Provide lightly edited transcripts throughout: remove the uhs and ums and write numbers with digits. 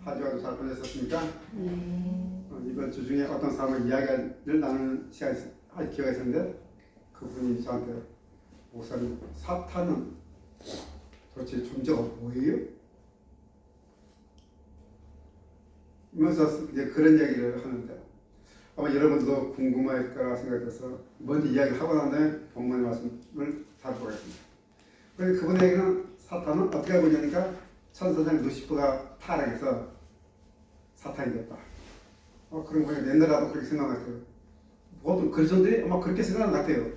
한 주간도 잘 보내셨습니까? 이번 주 중에 어떤 사람의 이야기를 나누는 시간이 할 기회가 있었는데 그분이 저한테 목사님 사탄은 도대체 존재가 뭐예요? 이러면서 이제 그런 이야기를 하는데 아마 여러분도 궁금할 거라 생각해서 먼저 이야기를 하고 난 다음에 본문의 말씀을 살펴보겠습니다. 그런데 그분의 얘기는 사탄은 어떻게 알고 있냐니까 천사장 루시퍼가 타락해서 사탄이 됐다. 그런 거예요. 옛날에도 그렇게 생각한 것 같아요. 모든 그리스도인들이 아마 그렇게 생각하는 것 같아요.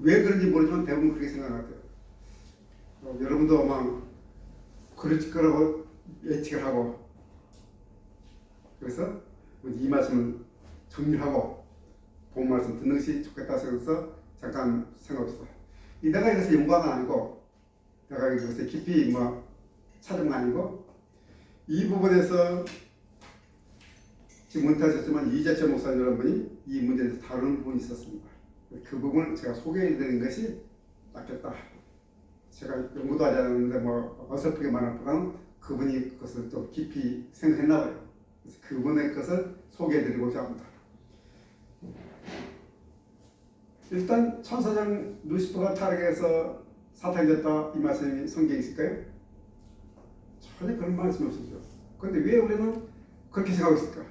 왜 그런지 모르지만 대부분 그렇게 생각하는 것 같아요. 여러분도 아마 그럴 거라고 예측을 하고 그래서 이 말씀을 정리하고 본 말씀 듣는 것이 좋겠다 생각해서 잠깐 생각했어요. 내가 이것을 연구한 건 아니고 내가 이것을 깊이 찾은 건 아니고 이 부분에서 지금 은퇴하셨지만 이재철 목사님 여러분이 이 문제에 대해서 다루는 부분이 있었습니다. 그 부분을 제가 소개해드리는 것이 낫겠다. 제가 연구도 하지 않았는데 어설프게 말할 보다는 그분이 그것을 좀 깊이 생각했나 봐요. 그래서 그분의 것을 소개해드리고자 합니다. 일단 천사장 루시퍼가 타락해서 사탄이 됐다 이 말씀이 성경에 있을까요? 전혀 그런 말씀이 없었죠. 그런데 왜 우리는 그렇게 생각하고 있을까?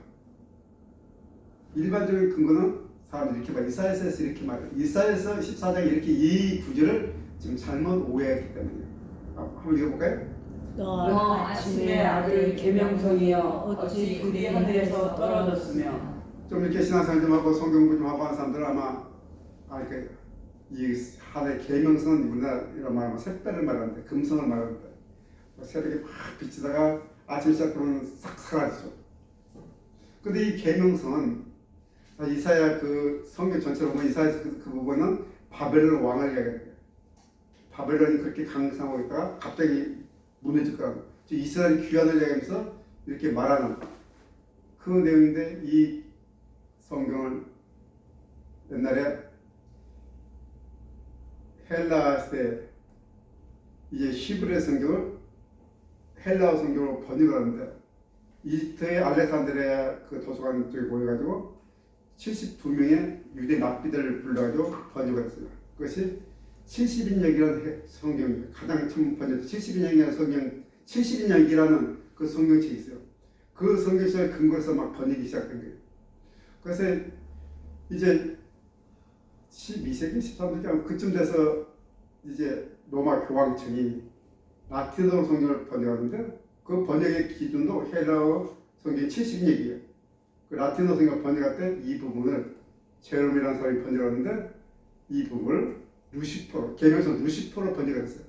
일반적인 근거는 사람들이 이렇게 말해요. 이사야서에서 이렇게 말해요. 이사야서 14장에 이렇게 이 구절을 지금 잘못 오해했기 때문이에요. 한번 읽어볼까요? 너 아침의 아들 계명성이여 어찌 둘이 하늘에서 떨어졌으며. 좀 이렇게 신앙생활 좀 하고 성경 공부 좀 하고 하는 사람들은 아마 이 하늘의 계명성은 우리나라 말하면 샛별을 말하는데 금성을 말하는데 새벽에 막 비치다가 아침 시작하면 싹 사라지죠. 근데 이 계명성은 이사야 그 성경 전체로 보면 이사야 그 부분은 바벨론 왕을 이야기해요. 바벨론이 그렇게 강성하고 있다가 갑자기 무너질 거라고. 이스라엘의 귀환을 이야기하면서 이렇게 말하는 그 내용인데 이 성경을 옛날에 헬라 시대 이제 히브리 성경을 헬라어 성경으로 번역을 하는데 이때의 알렉산드리아 그 도서관 쪽에 모여가지고 72명의 유대 납비들을 불러가지고 번역을 했어요. 그것이 70인역이라는 성경이에요. 가장 처음 번역 70인역이라는 성경 70인역이라는 그 성경책이 있어요. 그 성경책을 근거해서 막 번역이 시작된 거예요. 그래서 이제 12세기 13세기 그쯤 돼서 이제 로마 교황청이 라틴어 성경을 번역하는데 그 번역의 기준도 헬라어 성경 70인역이에요. 그 라틴어 성경 번역할 때 이 부분을 제롬이라는 사람이 번역하는데 이 부분을 루시퍼로 계명성 루시퍼로 번역을 했어요.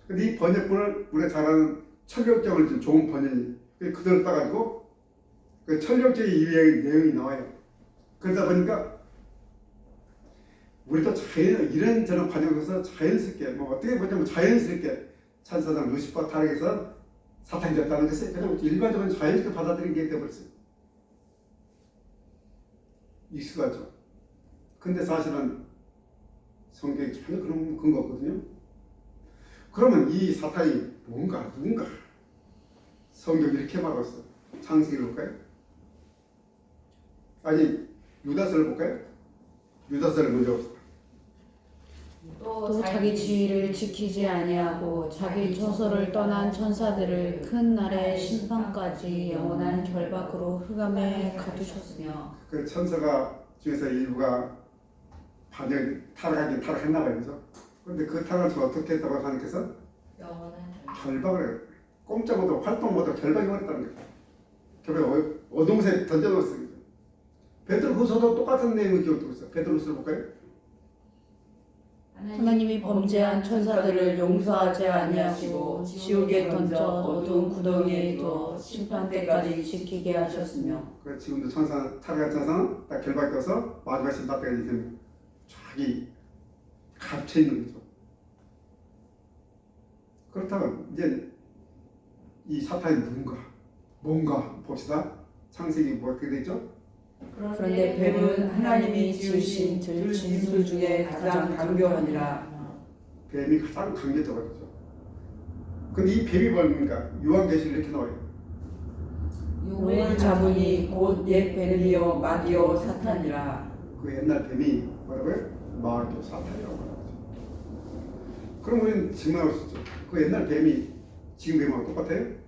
근데 이 번역본을 우리가 잘 아는 철력적을 좀 좋은 번역이 그대로 따가지고 그 철력적인 이외의 내용이 나와요. 그러다 보니까 우리도 이런저런 과정에서 자연스럽게 어떻게 보자면 자연스럽게 천사장 루시퍼 타락해서 사탄이 됐다는 것을 그냥 일반적으로 자연스럽게 받아들이는 게 되어버렸어요. 익숙하죠. 근데 사실은 성경이 전혀 그런 근거 없거든요. 그러면 이 사탄이 누군가? 성경이 이렇게 말하고 있어요. 창세기를 볼까요? 아니 유다서를 볼까요? 유다서를 먼저 봅시다. 또 자기 지위를 지키지 아니하고 자기 처소를 떠난 천사들을 큰 날의 심판까지 영원한 결박으로 흑암에 가두셨으며. 그 천사가 중에서 일부가 타락하긴 타락했나 봐요. 그죠? 그런데 그 타락을 어떻게 했다고 하나님께서? 영원한 결박을 해요. 꼼짝 못하고 활동 못하고 결박이 버렸다는 거예요. 결박에 어둠에 던져놓았어요. 베드로후서도 똑같은 내용을 기록되고 있어요. 베드로후서를 볼까요? 하나님이 범죄한 천사들을 용서하지 아니하시고 지옥에 던져 어두운 구덩이에 두어 심판 때까지 지키게 하셨으며. 지금도 타락한 천사는 딱 결박돼서 마지막 심판 때까지 있으면 자기 갇혀 있는 거죠. 그렇다면 이제 이 사탄이 뭔가 봅시다. 창세기 어떻게 되죠? 그런데 뱀은 하나님이 지으신 들 짐승 중에 가장 강교하니라. 뱀이 가장 강력하죠. 근데 이 뱀이 뭡니까? 요한계시록 이렇게 나와요. 잡으니 곧 옛 뱀이요 마귀요 사탄이라. 그 옛날 뱀이 뭐라고요? 마귀요 사탄이라고 말하죠. 그럼 우리는 질문할 수 있죠. 그 옛날 뱀이 지금 뱀하고 똑같아요?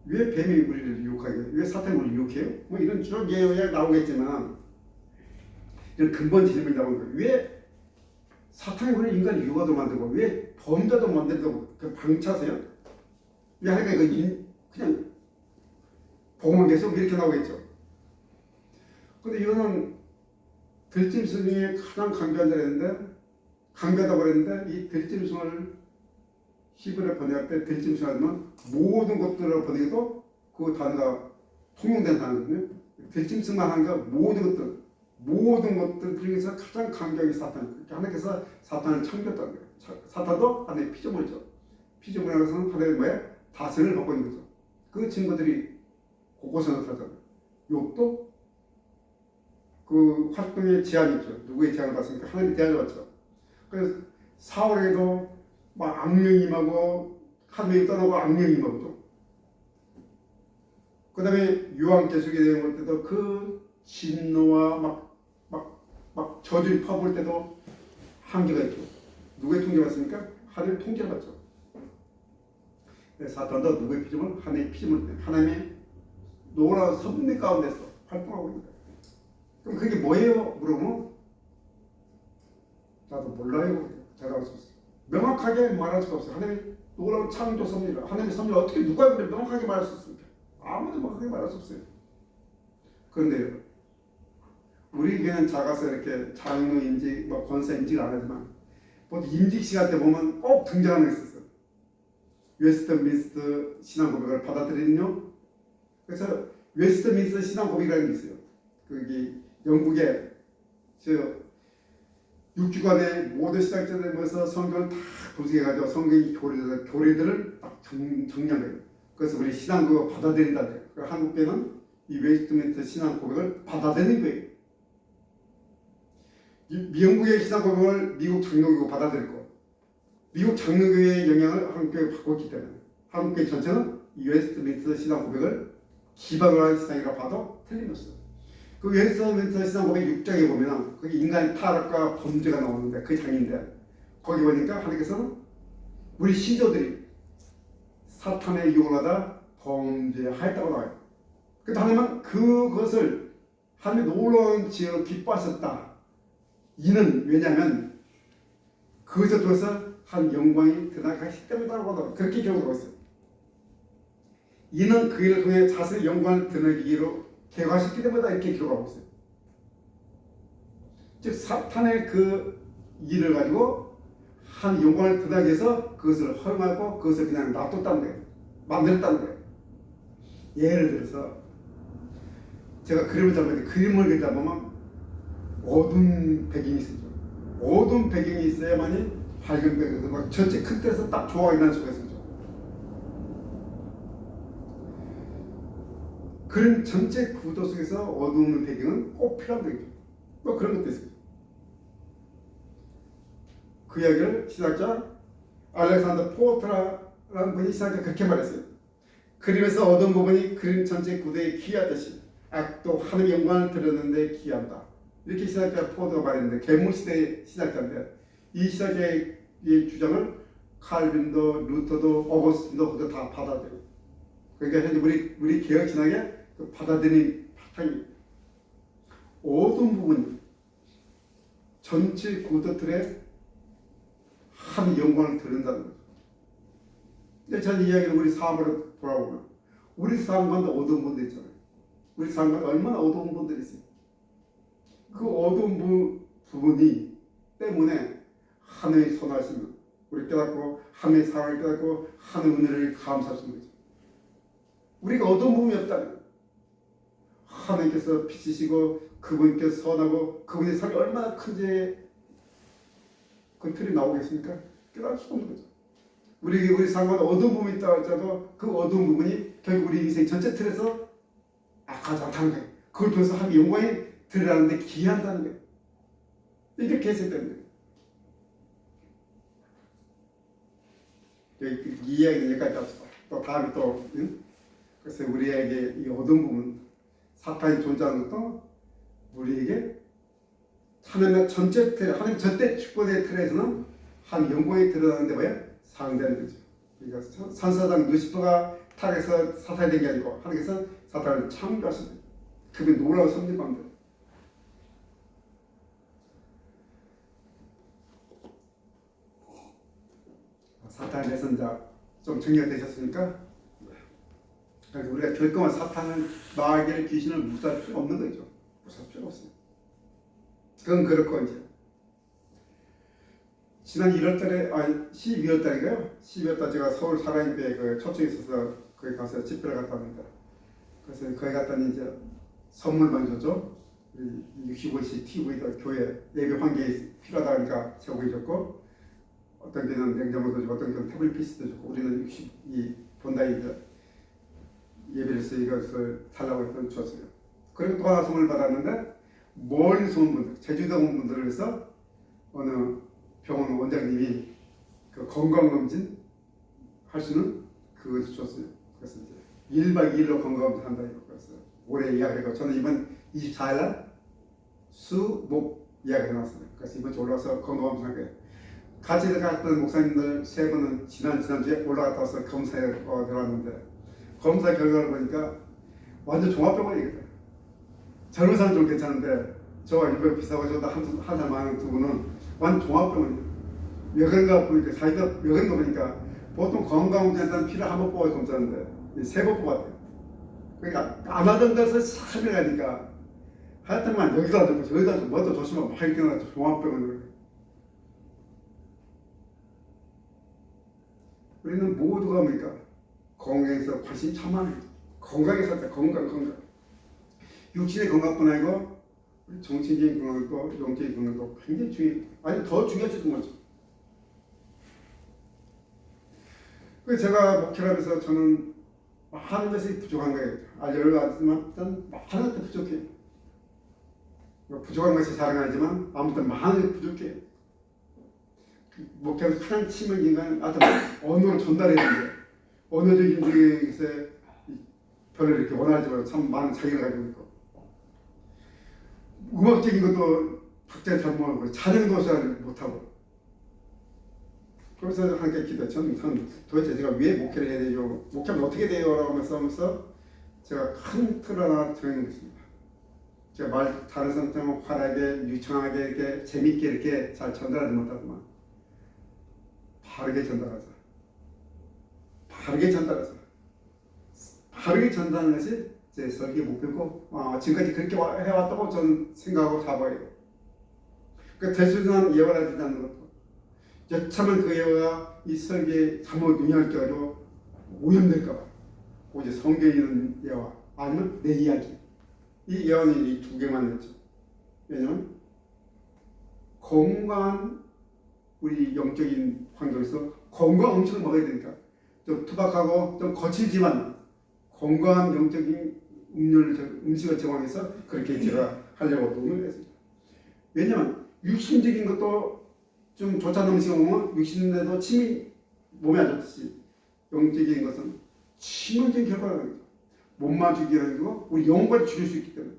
왜 뱀이 우리를 유혹하게? 왜 사탄이 우리를 유혹해요? 뭐 이런 쭉 예외가 나오겠지만 이런 근본 질문이 나오는 거예요. 왜 사탄이 우리 인간을 유혹하도록 만들고 왜 범죄도 만들도록 그 방치하세요? 왜 하니까 이거 그냥 복음을 계속 이렇게 나오겠죠. 근데 이거는 들짐승 중에 가장 강교한 자였는데 강교하다고 그랬는데 이 들짐승을 히브리어 번역할 때 들짐승 하면 모든 것들을 번역해도 그 단어가 통용된 단어거든요. 들짐승만 하는 거 모든 것들 중에서 가장 강경이 사탄. 하나님께서 사탄을 창조했다는 거예요. 사탄도 하나님의 피조물이죠. 피조물에서는 하나님의 뭐야? 다스를 받고 있는 거죠. 그 친구들이 곳곳에 나타나잖아요. 욕도 그 활동에 제한이 있죠. 누구의 제한을 받습니까? 하나님의 제한을 받죠. 그래서 사월에도 막 악령이 임하고 하나님이 떠나고 악령이 임하고 그 다음에 요한계시록에 대한 볼 때도 그 진노와 막 저주를 퍼부을 때도 한계가 있죠. 누구의 통제를 받습니까? 하나님의 통제를 받죠. 사탄도 누구의 피조물? 하나님의 피조물, 하나님의 노란 섭리 가운데서 활동하고 있는 거예요. 그럼 그게 뭐예요? 물으면 나도 몰라요. 제가 알 수 없어요. 명확하게 말할 수가 없어요. 하나님의 노란 창조 섭리를, 하나님의 섭리를 어떻게 누가 그래 명확하게 말할 수 있습니까? 아무도 명확하게 말할 수 없어요. 그런데 우리에게는 작아서 이렇게 장로 임직, 권사 임직을 안 하지만 보통 임직 시간 때 보면 꼭 등장하는 게 있었어요. 웨스트민스터 신앙 고백을 받아들이는요. 그래서 웨스트민스터 신앙 고백이라는 게 있어요. 그게 영국에 6주간의 모든 신학자들 모여서 성경을 다 분석해가지고 성경의 교리들을 딱 정리한 거예요. 그래서 우리 신앙 받아들인다. 한국교회는 이 웨스트민스터 신앙 고백을 받아들이는 거예요. 미영국의 신앙 고백을 미국 장로교가 받아들이고 미국 장로교의 영향을 한국교회가 받고 있기 때문에 한국교회 전체는 이 웨스트민스터 신앙 고백을 기반으로 한 신앙이라 봐도 틀림없어요. 그 웨스트민스터 신앙 고백 6장에 보면 거기 인간의 타락과 범죄가 나오는데 그 장인데 거기 보니까 하나님께서는 우리 신조들이 사탄의 유혹을 받아 범죄하였다고 나와요. 그래서 하나님은 그것을 하나님의 놀라운 지혜로 기뻐하셨다. 이는 왜냐하면 그것을 통해서 한 영광이 드러나기 때문이라고 그렇게 기록하고 있어요. 이는 그 일을 통해 자신의 영광을 드러내기로 개과시키기 때문이다 이렇게 기록하고 있어요. 즉 사탄의 그 일을 가지고 한 영광을 드러나기 위해서 그것을 허용하고 그것을 그냥 놔뒀다는 거예요. 만들었다는 거예요. 예를 들어서 제가 그림을 잡는데 그림을 그리다 보면 어두운 배경이 있었죠. 어두운 배경이 있어야만이 밝은 배경에서 막 전체 큰 데서 딱 조화가 일어날 수가 있었죠. 그림 전체 구도 속에서 어두운 배경은 꼭 필요한 거죠. 뭐 그런 것도 있어요. 그 이야기를 신학자 알렉산더 포트라라는 분이 신학자 그렇게 말했어요. 그림에서 어두운 부분이 그림 전체 구도에 기하듯이 악도 하늘의 영광을 드러내는데 기한다. 이렇게 신학자 포드가 말했는데 개물시대의 신학자인데 이 신학자의 주장을 칼빈도 루터도 어거스틴도 모두 다 받아들여요. 그러니까 현재 우리 개혁 신학의 그 받아들인 바탕이 어두운 부분이 전체 구도 틀에 한 영광을 드러낸다는 거죠. 근데 전 이야기는 우리 삶으로 돌아오면 우리 삶 가운데 어두운 분들 있잖아요. 우리 삶 가운데 얼마나 어두운 분들이 있어요. 그 어두운 부분이 때문에 하나님의 선하심을 우리 깨닫고 하나님의 사랑을 깨닫고 하나님의 은혜를 감사할 수 있는 거죠. 우리가 어두운 부분이 없다면 하나님께서 빛이시고 그분께서 선하고 그분의 사랑이 얼마나 큰지 그 틀이 나오겠습니까? 깨달을 수 없는 거죠. 우리 삶에 어두운 부분이 있다고 할지라도 그 어두운 부분이 결국 우리 인생 전체 틀에서 악하지 않다는 거예요. 그걸 통해서 하나님의 영광이 드러나는데 기한다는 거예요. 이렇게 해석되는 거예요. 이 이야기는 여기까지 합시다. 또 다음에 또 응? 그래서 우리에게 이 어두운 부분 사탄이 존재하는 것도 우리에게 하나님의 전체 틀, 하나님 절대 축복의 틀에서는 한 영광이 드러나는데 뭐야? 상대하는 거죠. 그러니까 산사장 루시퍼가 타락해서 사탄이 된 게 아니고 하나님께서 사탄을 창조하신 거예요. 그게 놀라운 섭리방법. 사탄의 내선자 좀 정리가 되셨습니까? 그래서 우리가 결코 사탄을 마귀를 귀신을 무시할 필요 없는 거죠. 무시할 필요 없어요. 그건 그렇고 이제 지난 1월달에 12월달인가요? 12월달 제가 서울 사랑교회 그 초청에 있어서 거기 가서 집회를 갔다 왔는데 그래서 거기 갔더니 이제 선물 많이 줬죠. 65시 TV도 교회 예배 환경이 필요하다니까 제공해 줬고 어떤 교회는 냉장고도 주고 어떤 교회는 태블릿 PC도 주고 우리는 62 본다이 예배에서 이것을 달라고 했던 줬어요. 그리고 또 하나 선물 받았는데 멀리서 온 분들, 제주도 온 분들을 위해서 어느 병원 원장님이 그 건강검진 할 수는 그것을 줬어요. 그래서 이제 1박 2일로 건강검진 한다 이거였어요. 올해 예약해서 저는 이번 24일날 수, 목 예약해놨어요. 그래서 이번 주 올라와서 건강검진 할 거예요. 같이 갔던 목사님들 세 분은 지난주에 올라갔다 와서 검사에 들어왔는데 검사 결과를 보니까 완전 종합병원이거든요. 젊은 사람 좀 괜찮은데 저와 일반 비슷하고 저보다 한 살 많은 두 분은 완전 종합병원이에요. 왜 그런가 보니까 자기가 왜 그런가 보니까 보통 건강검진한 피를 한 번 뽑아서 검사하는데 세 번 뽑았대요. 그러니까 안 하던 것을 싹 해가니까 하여튼만 여기도 안 좋고 저기도 안 좋고 뭐도 조심하고 막 이렇게 나서 종합병원으로. 우리는 모두가 뭡니까? 건강에서 관심 참 많아요. 건강에 살때 건강. 육신의 건강뿐 아니고 정신적인 건강도 영적인 건강도 굉장히 중요해요. 아니 더 중요할지도 모르죠. 그래서 제가 목회를 하면서 저는 많은 것이 부족한 거예요. 알려를 알지만 일단 많은 것도 부족해요. 부족한 것이 자랑 아니지만 아무튼 많은 것이 부족해요. 목회에서 가장 치명적인 인간 하여튼 언어로 전달해야 되는데 언어적인 것에 별로 이렇게 원하지만 참 많은 자기를 가지고 있고 음악적인 것도 박자를 잘 못하고 찬양도 잘 못하고 그래서 함께 기도 저는 도대체 제가 왜 목회를 해야 되죠? 목회하면 어떻게 돼요? 라고 하면서 제가 큰 틀 하나 정해놓은 것입니다. 제가 다른 사람처럼 화려하게 유창하게 이렇게 재밌게 이렇게 잘 전달하지 못하지만 바르게 전달하는 것이 제 설계 목표고 지금까지 그렇게 해왔다고 저는 생각하고 잡아요. 그러니까 대수난 예화를 하지 않는 것도 여차하면 그 예화가 이 설계에 잘못 영향을 끼어가지고 오염될까봐 오직 성경에 있는 예화 아니면 내 이야기 이 예화는 이 두 개만 했죠. 왜냐하면 건강한 우리 영적인 환경에서 건강 음식을 먹어야 되니까 좀 투박하고 좀 거칠지만 건강한 영적인 음식을 제공해서 그렇게 제가 하려고 노력을 했습니다. 왜냐하면 육신적인 것도 좀 좋지 않은 음식을 먹으면 육신에도 침이 몸에 안 좋듯이 영적인 것은 치명적인 결과가 납니다. 몸만 죽이는 게 아니고 우리 영혼까지 죽일 수 있기 때문에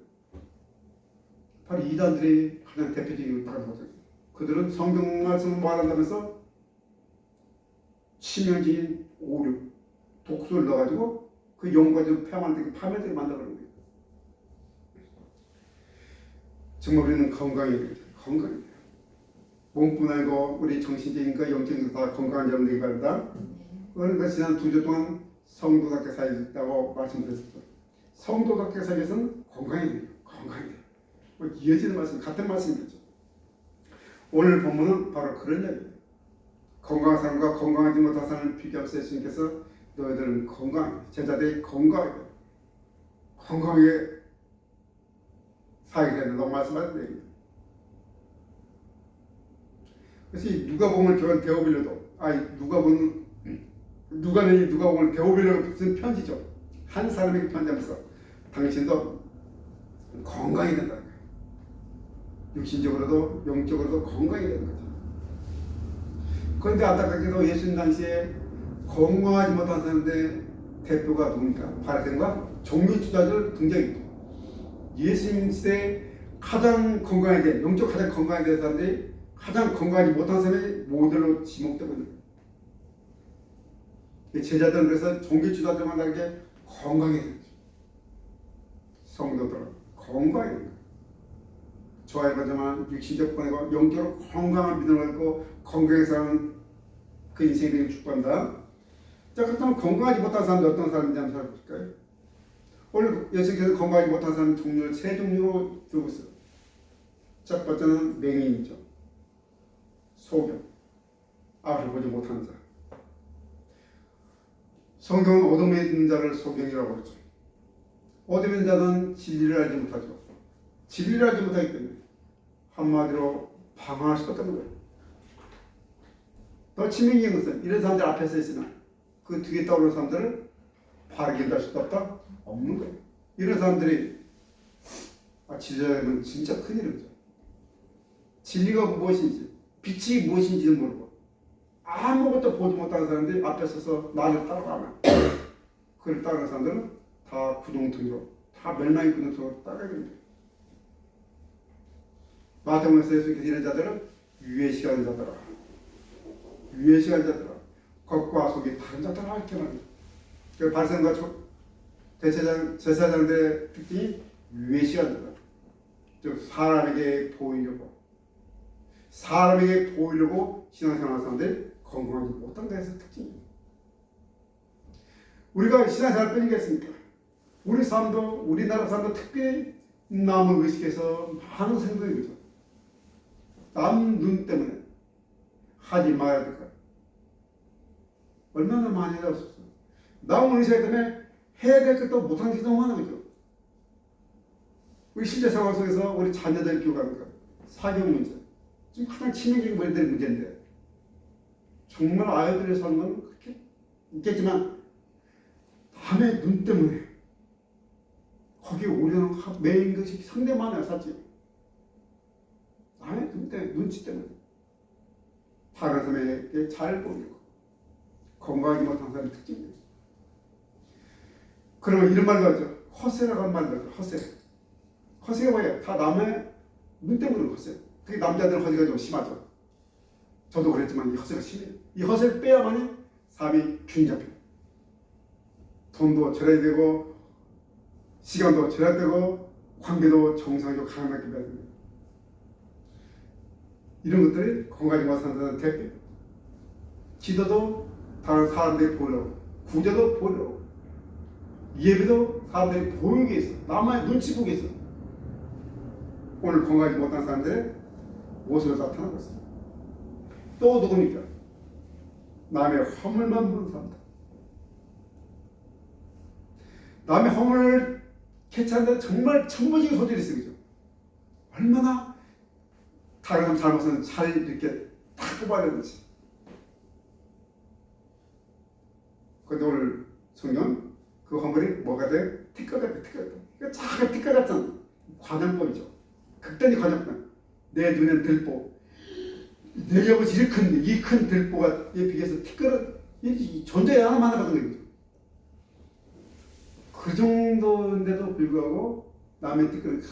바로 이단들의 가장 대표적인 거죠. 그들은 성경 말씀을 말한다면서 치명적인 오류, 독소를 넣어가지고 그 영혼까지 파멸되게 만들어버린 거예요. 정말 우리는 건강해야 돼요. 몸뿐 아니고 우리 정신적인 거, 영적인 거 다 건강한 점을 되기 바랍니다. 그러니까 지난 2주 동안 성도답게 살겠다고 말씀드렸습니다. 성도답게 살기 위해서는 건강해야 돼요. 뭐 이어지는 말씀, 같은 말씀이죠. 오늘 본문은 바로 그런 이야기예요. 건강한 사람과 건강하지 못한 사람을 비교하면서 예수님께서 너희들은 제자들이 건강하게 살게 된다고 말씀하셨는데 그래서 누가복음을 교환 대오빌려도 누가복음을 대오빌려고 쓴 편지죠. 한 사람에게 편지하면서 당신도 건강해야 된다는 거예요. 육신적으로도 영적으로도 건강해야 되는 거죠. 그런데 안타깝게도 예수님 당시에 건강하지 못한 사람들의 대표가 누굽니까? 바리새인과 종교주자들 등장했죠. 예수님 시대에 가장 건강하게, 영적 가장 건강하게 된 사람들이 가장 건강하지 못한 사람이 모델로 지목되고 있는 거예요. 제자들은 그래서 종교주자들만 다르게 건강해야 되죠. 성도들은 건강해야 돼요. 좋아요 거지만 육신적 번이고 영적으로 건강한 믿음을 갖고 건강해서 사는 그 인생이 되길 축복한다. 자, 그렇다면 건강하지 못한 사람은 어떤 사람인지 한번 살펴볼까요? 오늘 예수께서 건강하지 못한 사람 종류를 세 종류로 두고 있어요. 첫 번째는 맹인이죠. 소경, 앞을 보지 못하는 자. 성경은 어둠에 있는 자를 소경이라고 그러죠. 어둠에 있는 자는 진리를 알지 못하죠. 진리를 알지 못하기 때문에 한마디로 방황할 수 없다는 거예요. 더 치명적인 것은 이런 사람들 앞에 서 있으나 그 뒤에 떠오르는 사람들을 바르게 할 수도 없다? 없는 거예요. 이런 사람들이 지도자는 진짜 큰일이죠. 진리가 무엇인지, 빛이 무엇인지는 모르고 아무것도 보지 못하는 사람들이 앞에 서서 나를 따라가면 그를 따르는 사람들은 다 구동통이로, 다 멸망의 구동통으로 따라가게 됩니다. 마태복음에서 예수께서 이런 자들은 유해시간 자들아, 유해시간 자들아, 겉과 속이 다른 자들아 이렇게 말합니다. 그 바리새인과 제사장들의 특징이 유해시간 자들, 즉 사람에게 보이려고 신앙생활하는 사람들이 건강하지 못한 데서 특징입니다. 우리가 신앙생활 뿐이겠습니까? 우리 삶도, 우리나라 삶도 특별히 남을 의식해서 많은 생각이 들죠. 남 눈 때문에 하지 말아야 될까? 얼마나 많이 하고 싶어요. 남 의식 때문에 해야 될 것도 못한 게 너무 많은 거죠. 우리 실제 생활 속에서 우리 자녀들 교육하는 것, 사교 문제, 지금 가장 치명적인 문제인데 정말 아이들의 삶은 그렇게 있겠지만 남의 눈 때문에 거기에 오려는 매인 것이 상당히 많아요. 사실 남의 눈 때문에, 눈치 때문에 다른 사람에게 잘 보이고 건강하지 못한 사람의 특징입니다. 그러면 이런 말도 하죠. 허세라고 하는 말도 하죠. 허세가 뭐예요? 다 남의 눈 때문에 허세. 그게 남자들은 허세가 좀 심하죠. 저도 그랬지만 이 허세가 심해요. 이 허세를 빼야만이 삶이 균 잡혀요. 돈도 절약이 되고 시간도 절약되고 관계도 정상적으로 가능하게 해야 됩니다. 이런 것들이 건강하지 못한 사람들은 대표예요. 지도도 다른 사람들이 보려고, 구제도 보려고, 예배도 사람들이 보이게 있어. 남의 눈치 보게 있어. 오늘 건강하지 못한 사람들의 모습을 나타나고 있습니다. 또 누굽니까? 남의 허물만 보는 사람들. 남의 허물을 캐치하는데 정말 천부적인 소질이 있어요. 그죠? 얼마나 다른 사람 잘못은 잘 이렇게 딱 뽑아야 되는지. 그런데 오늘 성경 그 허물이 뭐가 돼? 티끌 같아. 그 작은 티끌 같은 관용법이죠. 극단의 관용법. 내 눈엔 들보. 내 옆에 이렇게 큰, 이 큰 들보가 비해서 티끌은 존재에 하나만 하거든 거죠. 그 정도인데도 불구하고 남의 티끌을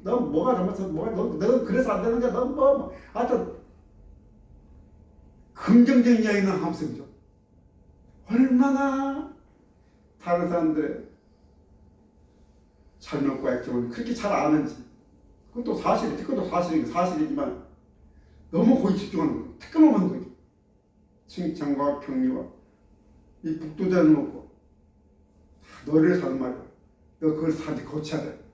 너 뭐가 잘못했어? 너 그래서 안 되는 거야? 너 하여튼 긍정적인 이야기는 함수죠. 얼마나 다른 사람들의 잘못과 액정을 그렇게 잘 아는지. 그것도 사실, 티끌도 사실이지만 너무 거기 집중하는 거예요. 특검만 하는 거죠. 칭찬과 격려와 이 북도자를 놓고 너를 사는 말이야. 너 그걸 사지 고쳐야 돼.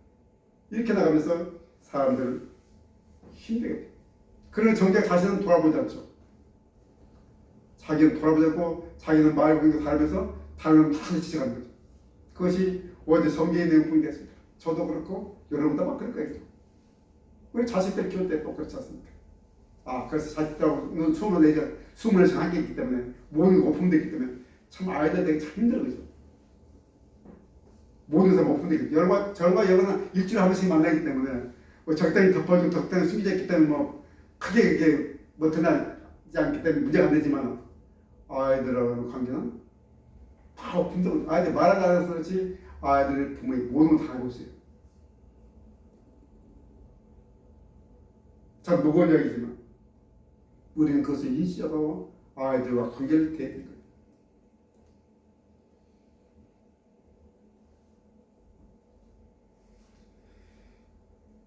이렇게 나가면서 사람들을 힘들게 돼. 그러나 정작 자신은 돌아보지 않죠. 자기는 돌아보지 않고 자기는 말을 보는 거 다르면서 다른 많이 지적하는 거죠. 그것이 어제 성경의 내용뿐이 됐습니다. 저도 그렇고 여러분도 막 그럴 거예요. 우리 자식들 키울 때 또 그렇지 않습니까? 그래서 자식들하고 숨을 정한 게 있기 때문에 모든 오픈되기 때문에 참 아이들 되게 참 힘들어 그죠. 모든 사람 오픈되기 때문에 절과 여러는 일주일에 한 번씩 만나기 때문에 적당히 덮어주고 적당히 숨겨져 있기 때문에 크게 드러나지 않기 때문에 문제가 안 되지만 아이들하고의 관계는 바로 분명 아이들 말하지 않아서 그렇지 아이들의 부모의 모든 걸 다 알고 있어요. 참 무거운 이야기지만 우리는 그것을 인식하고 아이들과 관계를 대해야 될 거예요.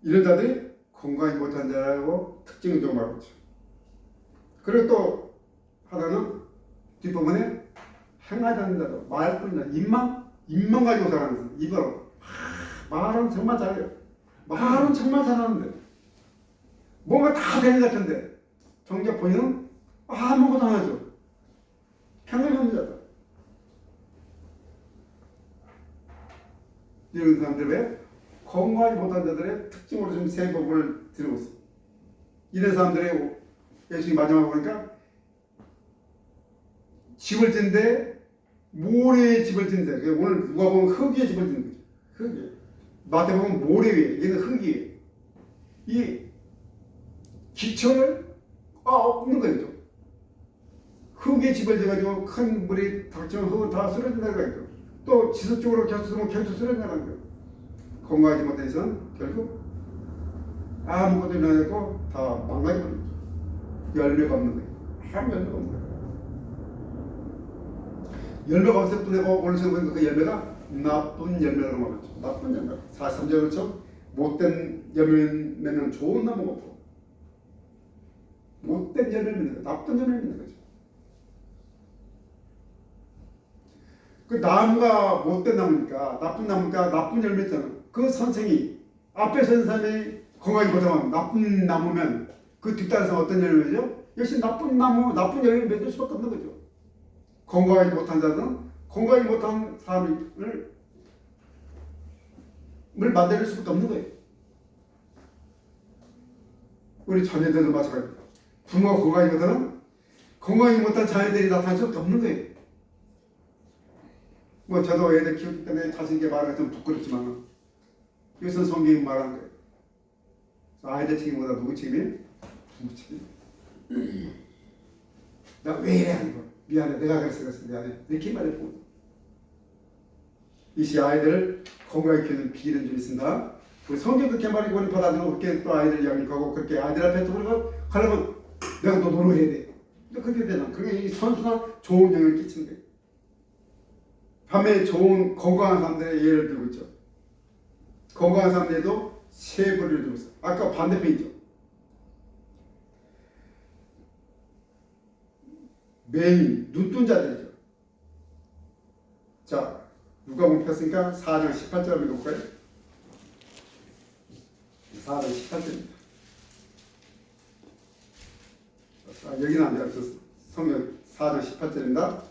이런 자들이 건강하지 못한 자라고 특징을 좀 말하고 있죠. 그리고 또 하나는 뒷부분에 행하지 않는 자도 말 끊는 자, 입만 가지고 살아가는 사람. 입으로 말은 정말 잘해요. 말은 정말 잘하는데 뭔가 다 되는 것 같은데 정작 본인은 아무것도 안 하죠. 평균 없는 자다. 이런 사람들 왜 건강하지 못한 자들의 특징으로 지금 세 법을 드리고 있습니다. 이런 사람들의 예수님이 마지막에 보니까 집을 짓는데 모래의 집을 짓는데 오늘 누가 보면 흙 위에 집을 짓는 거죠. 흙 위에. 마태 보면 모래 위에 얘는 흙 위에. 이 기초를 없는 거죠. 흙에 집을 지어가지고 큰 물이 닥치면 흙은 다 쓰러진다는 거죠. 또 지속적으로 계속 쓰면 계속 쓰러진다는 거예요. 건강하지 못해서는 결국 아무것도 일어나고 다 망가져버리죠. 열매가 없는 거예요. 아무 열매가 없는 거예요. 열매가 없을 뿐이고 오늘 생각해보니까 그 열매가 나쁜 열매라고 말하죠. 나쁜 열매. 43절 그렇죠? 못된 열매는 좋은 나무가 없고 못된 열매는 나쁜 열매는 거죠. 그 나무가 못된 나무니까 나쁜 나무니까 나쁜 열매 있잖아. 그 선생이 앞에 선 사람이 건강하지 못하면 나쁜 나무면 그 뒷단에서 어떤 열매죠? 역시 나쁜 나무, 나쁜 열매를 맺을 수밖에 없는 거죠. 건강하지 못한 자는 건강하지 못한 사람을 만들 수밖에 없는 거예요. 우리 자녀들도 마찬가지입니다. 부모가 건강하지 못하면 건강하지 못한 자녀들이 나타날 수밖에 없는 거예요. 뭐 저도 애들 키우기 때문에 자신있게 말하기가 좀 부끄럽지만 이것은 성경이 말하는 거예요. 아이들 책임보다 누구 책임이에요? 부모 책임. 나 왜 이래 하는 거야? 미안해, 내가 그랬어 미안해 이렇게 말해보고 이 시 아이들을 건강하게 키우는 비결은 좀 있습니다. 그 성경 그렇게 말이고 우리 받아들이고 그렇게 또 아이들 양육하고 그렇게 아이들 앞에 또 우리가 하려면 내가 너 노력해야 돼. 그렇게 되잖아. 그게 이 선순환 좋은 영향을 끼치는 거예요. 밤에 좋은 건강한 사람들의 예를 들고 있죠. 건강한 사람들도 세 부류를 들고 있어요. 아까 반대편이죠. 맹인, 눈뜬 자들이죠. 자, 누가 펴으니까 4장 18절 읽어볼까요? 4장 18절입니다. 여기는 안 돼요. 성경 4장 18절입니다.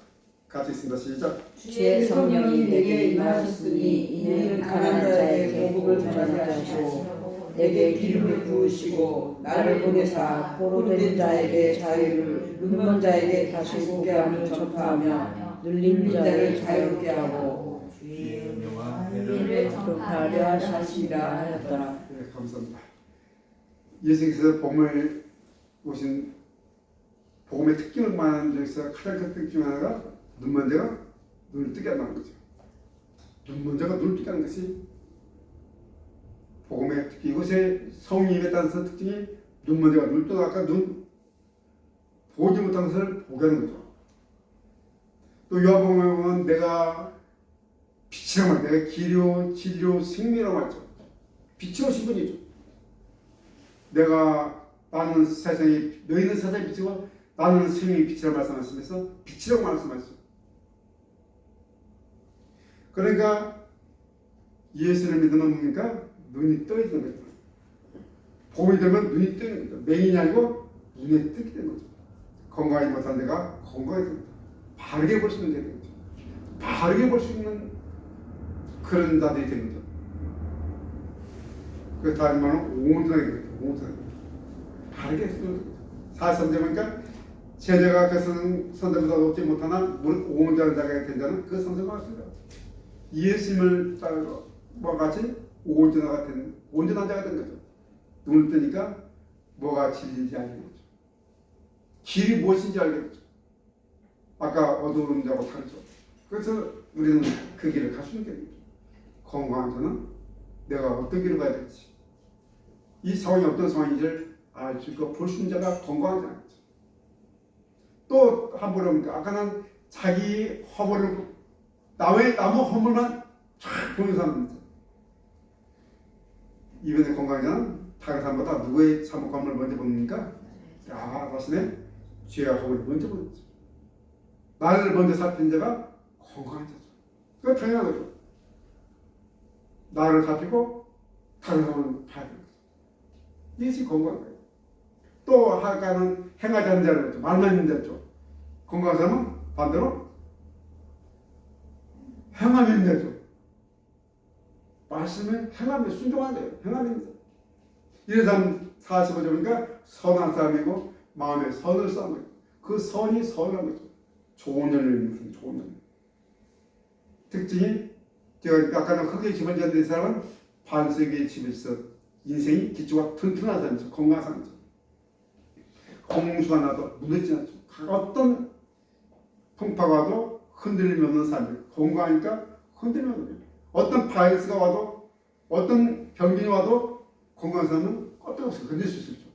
같이 있습니다. 시작. 주의 성령이 내게 임하셨으니 이는 가난한 자에게 복을 전하게 하시고 내게 기름을 부으시고 나를 보내사 포로된 자에게 자유를 눈먼 자에게 다시 보게 함을 전파하며 눌린 자를 자유롭게 하고 주의 은혜와 은혜를 전파하려 하시리라 하였더라. 네, 감사합니다. 예수께서 복음을 오신 복음의 특징을 말하는 중에서 가장 큰 특징 중 하나가 눈먼 자가 눈을 뜨게 한다는 거죠. 눈먼 자가 눈을 뜨게 하는 것이 복음의 특징. 이것의 성령에 따라서 특징이 눈먼 자가 눈을 뜨고 아까 눈 보지 못한 것을 보게 하는 거죠. 또 요한복음에 보면 내가 빛이라고 말해요. 내가 길이요 진리요 생명이라고 말했죠. 빛이 오신 분이죠. 나는 세상이 너희는 세상의 빛이고 나는 생명의 빛이라고 말씀하시면서 빛이라고 말씀하시죠. 그러니까 예수를 믿으면 뭡니까? 눈이 떠 있는 거죠. 복음이 되면 눈이 뜨는 거죠. 맹인이 아니고 눈에 뜨게 되는 거죠. 건강하지 못한 데가 건강하게 됩니다. 바르게 볼 수 있는 데가 되는 거죠. 바르게 볼 수 있는 그런 자들이 되는 거죠. 그래서 다른 말은 온전하게 되는 거죠. 온전하게. 바르게 쓰는 거죠. 43절 보니까 제자가 그 선생보다 높지 못하나 온전한 자가 된 자는 그 선생과 같습니다. 예수님을 따르고 같이 온전한 자가 된 거죠. 눈을 뜨니까 뭐가 진리인지 알게 되죠. 길이 무엇인지 알게 되죠. 아까 어두운 자하고 다르죠. 그래서 우리는 그 길을 갈 수 있는 게 건강한 자는 내가 어떤 길을 가야 될지, 이 상황이 어떤 상황인지를 알 수 있고 볼 수 있는 자가 건강한 자죠. 또 한 번 아까는 자기 허물을 남의 허물만 쫙 보는 사람입니다. 이번에 건강한 자는 다른 사람보다 누구의 잘못 허물을 먼저 봅니까? 야, 자신의 죄와 허물을 먼저 보는 거죠. 나를 먼저 살피는 자가 건강한 자죠. 그건 당연한 거죠. 나를 살피고 다른 사람을 봐야 되는 거죠. 이것이 건강한 거예요. 또 아까는 행하지 않는 자를 했죠. 말만 있는 자죠. 건강한 사람은 반대로 행함이 있는 자죠. 말씀은 행함에 순종하는 자예요. 행함이 있는 자. 이런 사람 45절 보니까 선한 사람이고 마음에 선을 쌓는 거예요. 그 선이 선한 거죠. 좋은 열매를 무슨 좋은 열매. 특징이 제가 아까는 흙에 집을 지은 사람은 반석의 집에서 인생이 기초가 튼튼한 사람이죠. 건강한 사람이죠. 홍수가 나도 무너지지 않죠. 어떤 풍파가 와도 흔들림이 없는 사람이에요. 건강하니까 흔들림이 없는 거예요. 어떤 바이러스가 와도 어떤 병균이 와도 건강한 사람은 껍데기 건들 수 있죠.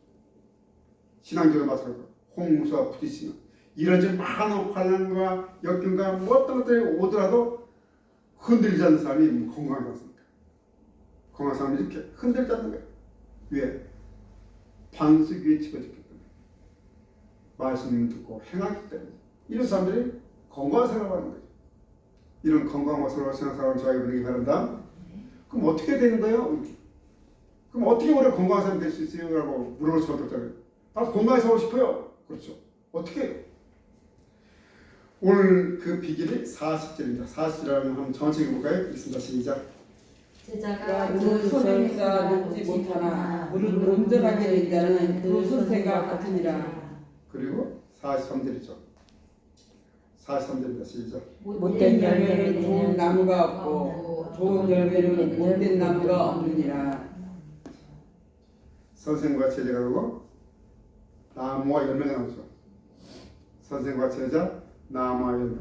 신앙적으로 마찬가지로 홍수와 부딪히는 이런 많은 환난과 역경과 뭐 어떤 것들이 오더라도 흔들리지 않는 사람이 건강하지 않습니까? 건강한 사람이 이렇게 흔들지 않는 거예요. 왜? 반석 위에 집어졌기 때문에. 말씀을 듣고 행하기 때문에. 이런 사람들이 건강한 생활을 하는 거죠. 이런 건강한 생활을 저에게 보내기 바란다. 그럼 어떻게 되는 거예요? 그럼 어떻게 우리가 건강한 사람이 될 수 있어요? 라고 물어볼 수밖에 없잖아요. 나도 건강해서 하고 싶어요. 그렇죠. 어떻게? 오늘 그 비결이 40절입니다. 40절이라면 한번 정확히 볼까요? 있습니다. 시작. 제자가 그 소리가 녹지 못하나 물을 온전하게 된 자는 그 소새가 같으니라. 그리고 43절이죠. 43절입니다. 시작. 못된 열매는 좋은 나무가 없고 좋은 열매는 못된 나무가 없느니라. 선생과 제자가 그러고 나무와 열매가 나오죠. 선생과 제자, 나무와 열매.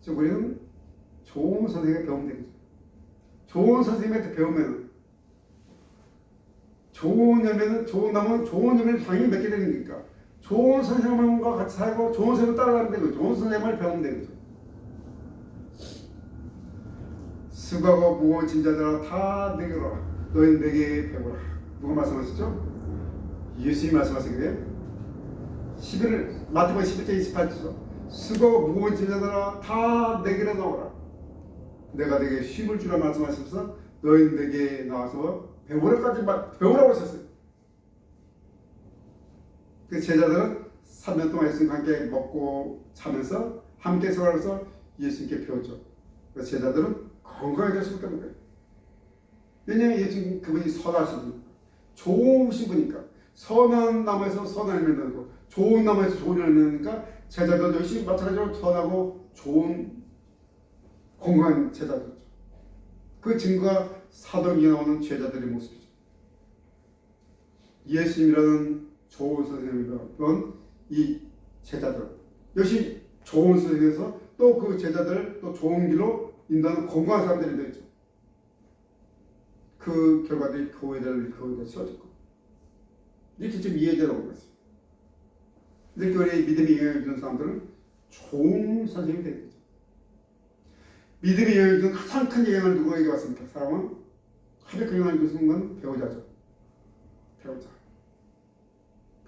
즉 우리는 좋은 선생님을 배우면 되겠죠. 좋은 선생님한테 배우면 좋은 열매는 좋은 나무는 좋은 열매를 당연히 맺게 되는 거니까 좋은 선생님과 같이 살고 좋은 선생님을 따라가면 되고 좋은 선생님을 배우면 되겠죠. 수고하고 무거운 짐자들아 다 내게 오라. 너희는 내게 배우라. 누가 말씀하셨죠? 예수님이 말씀하신 거예요. 11을 마태복음 11장 28절. 수고하고 무거운 짐자들아 다 내게로 나오라. 내가 내게 쉼을 주라 말씀하시면서 너희는 내게 나와서 배우라까지 배우라고 하셨어요. 그 제자들은 3년 동안 예수님과 함께 먹고 자면서 함께 생활해서 예수님께 배웠죠. 그 제자들은 건강해질 수 있다는 거예요. 왜냐하면 예수님 그분이 선하신 분, 좋으신 분이니까 선한 나무에서 선한 열매를 내고 좋은 나무에서 좋은 열매를 내니까 제자들도 역시 마찬가지로 선하고 좋은 건강한 제자들이죠. 그 증거가 사도행전에 나오는 제자들의 모습이죠. 예수님이라는 좋은 선생님이던 이 제자들 역시 좋은 선생님에서 또 그 제자들을 또 좋은 길로 인도하는 건강한 사람들이 되죠. 그 결과들이 교회를 세워졌고 이렇게 좀 이해되라고 그랬어요. 이렇게 우리 믿음이 영향을 주는 사람들은 좋은 선생님이 되겠죠. 믿음이 영향을 주는 가장 큰 영향을 누구에게 받습니까? 사람은 가장 큰 영향을 주는 건 배우자죠.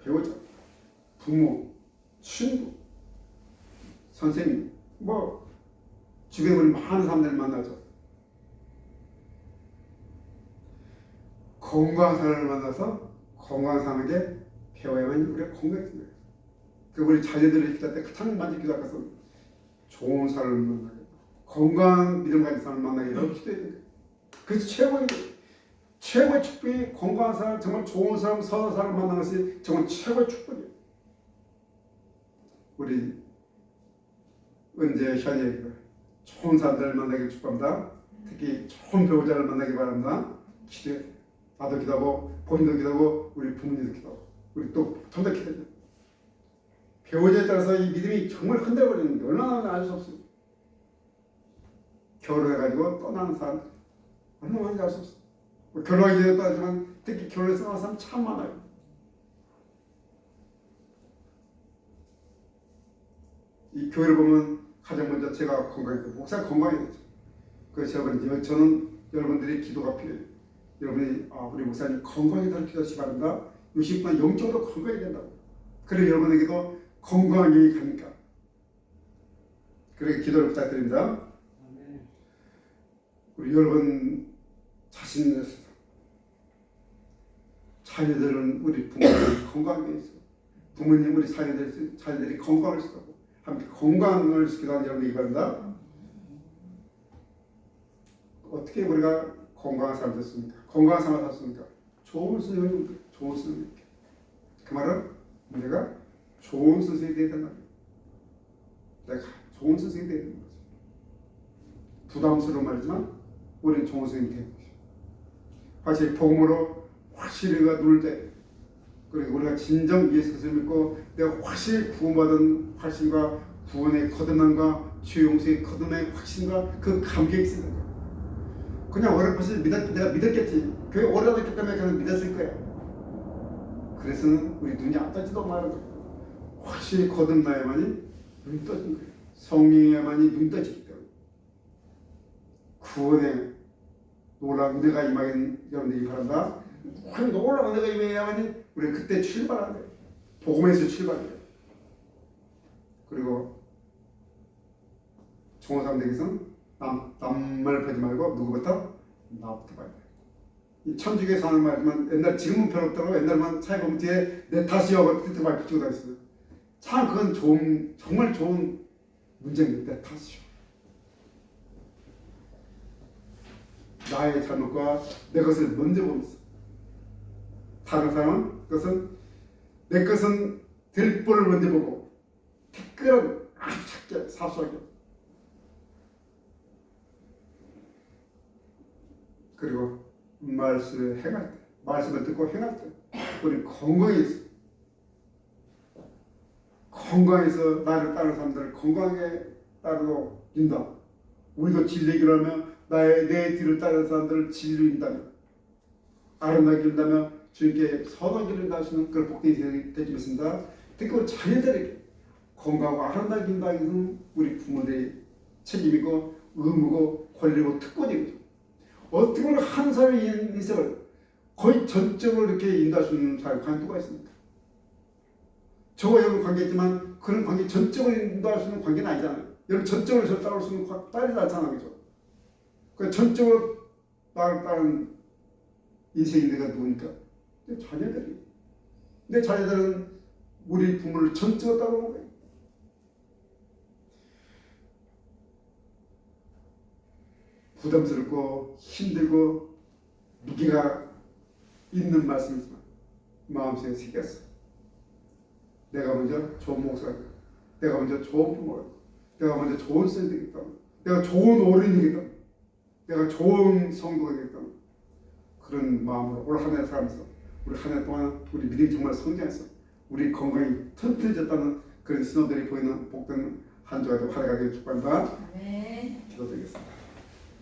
배우자, 부모, 친구, 선생님, 뭐 주변에 우리 많은 사람들을 만나죠. 건강한 사람을 만나서 건강한 사람에게 배워야만 우리가 건강해집니다. 그 우리 자녀들을 기도할 때 가장 많이 기도할 것은 좋은 사람을 만나게, 건강한 믿음 가진 사람을 만나게 기도해야 돼요. 그래서 최고의 축복이 건강한 사람, 정말 좋은 사람, 선한 사람을 만나는 것이 정말 최고의 축복이에요. 우리 은재, 현예 좋은 사람들을 만나길 축복합니다. 특히 좋은 배우자를 만나기 바랍니다. 기도해야 돼요. 나도 기도하고 본인도 기도하고 우리 부모님도 기도하고 우리 또 전부 기도해야 돼요. 배우자에 따라서 이 믿음이 정말 흔들거리는 게 얼마나 알 수 없어요. 결혼해가지고 떠나는 사람 얼마나 많은지 알 수 없어요. 결혼하기 전에 떠나지만 특히 결혼해서 떠나는 사람 참 많아요. 이 교회를 보면 가장 먼저 제가 건강했고 목사 건강해야 되죠. 그래서 저는 여러분들의 기도가 필요해요. 여러분이 우리 목사님 건강히 더 기도하시기 바랍니다. 60분 영적으로 건강해야 된다고. 그래 여러분에게도 건강한 영이 갑니까? 그렇게 기도를 부탁드립니다. 우리 여러분 자신에서 자녀들은 우리 부모님 건강하게 있어. 부모님 우리 자녀들이 건강을 쓰고 함께 건강을 시키다는 여러분에게 바랍니다. 어떻게 우리가 건강한 삶을 샀습니까? 건강한 삶을 샀습니까? 좋은 선생님, 좋은 선생님. 그 말은 내가 좋은 선생님이 되야 된다. 내가 좋은 선생님이 되야 된다. 부담스러운 말이지만 우리는 좋은 선생님이 되는 것이죠. 사실 복음으로 확실히 우리가 누릴 때, 그리고 우리가 진정 예수 그리스도를 믿고 내가 확실히 구원받은 확신과 구원의 거듭남과 죄 용서의 거듭남의 확신과 그 감격이 있는 거야. 그냥 어렵듯이 내가 믿었겠지. 교회 오래 다녔기 때문에 그냥 믿었을 거야. 그래서는 우리 눈이 안 떠지도 말아도 확실히 거듭나야만이 눈이 떠진 거예요. 성령에만이 눈이 떠지기 때문에 구원의 놀라운 은혜가 임하긴 여러분들이 바란다. 그 놀라운 은혜가 임해야만이 우리 그때 출발하는 거예요. 복음에서 출발해요. 그리고 좋은 사람들에게서는 남말 보지 말고 누구부터? 나부터 봐야 돼. 이 천주교에 사는 말이지만 옛날 지금은 별로 없더라고. 옛날만 차에 보면 뒤에 내 탓이여 밑에 말 붙이고 다녔어요. 참 그건 정말 좋은 문제입니다. 내 탓이요. 나의 잘못과 내 것을 먼저 보면서 다른 사람은 내 것은 될 뻔을 먼저 보고 댓글은 아주 작게 사소하게 그리고 말씀을 행할 때, 말씀을 듣고 행할 때 우리 건강해서 나를 따르는 사람들을 건강하게 따르고 인다. 우리도 진리기로 하며 내 뒤를 따르는 사람들을 진리로 인다며 아름다게 인다며 주님께 선하게 인다시는 그런 복되게 되지 않습니다. 특히 우리 자녀들에게 건강하고 아름다게 인다는 것은 우리 부모들의 책임이고 의무고 권리고 특권이거든요. 어떻게 보면 한 사람의 인생을 거의 전적으로 이렇게 인도할 수 있는 사람이 과연 누가 있습니까? 저와 여러분 관계있지만 그런 관계 전적으로 인도할 수 있는 관계는 아니잖아요. 여러분 전적으로 저를 따를 수 있는 딸이 않잖아요. 그죠? 그 전적으로 나를 따르는 인생이 내가 누구니까? 내 자녀들이. 내 자녀들은 우리 부모를 전적으로 따르는 거예요. 부담스럽고 힘들고 무게가 있는 말씀이지만 마음속에 새겼어. 내가 먼저 좋은 목사가 있다. 내가 먼저 좋은 부모가 있다. 내가 먼저 좋은 선생님이 있다. 내가 좋은 어른이겠다. 내가 좋은 성도가 되겠다. 그런 마음으로 올 한 해 살면서 우리 한 해 동안 우리 믿음이 정말 성장해서 우리 건강이 튼튼해졌다는 그런 신호들이 보이는 복된 한 주가 활약하게 축복합니다. 네. 기도드리겠습니다.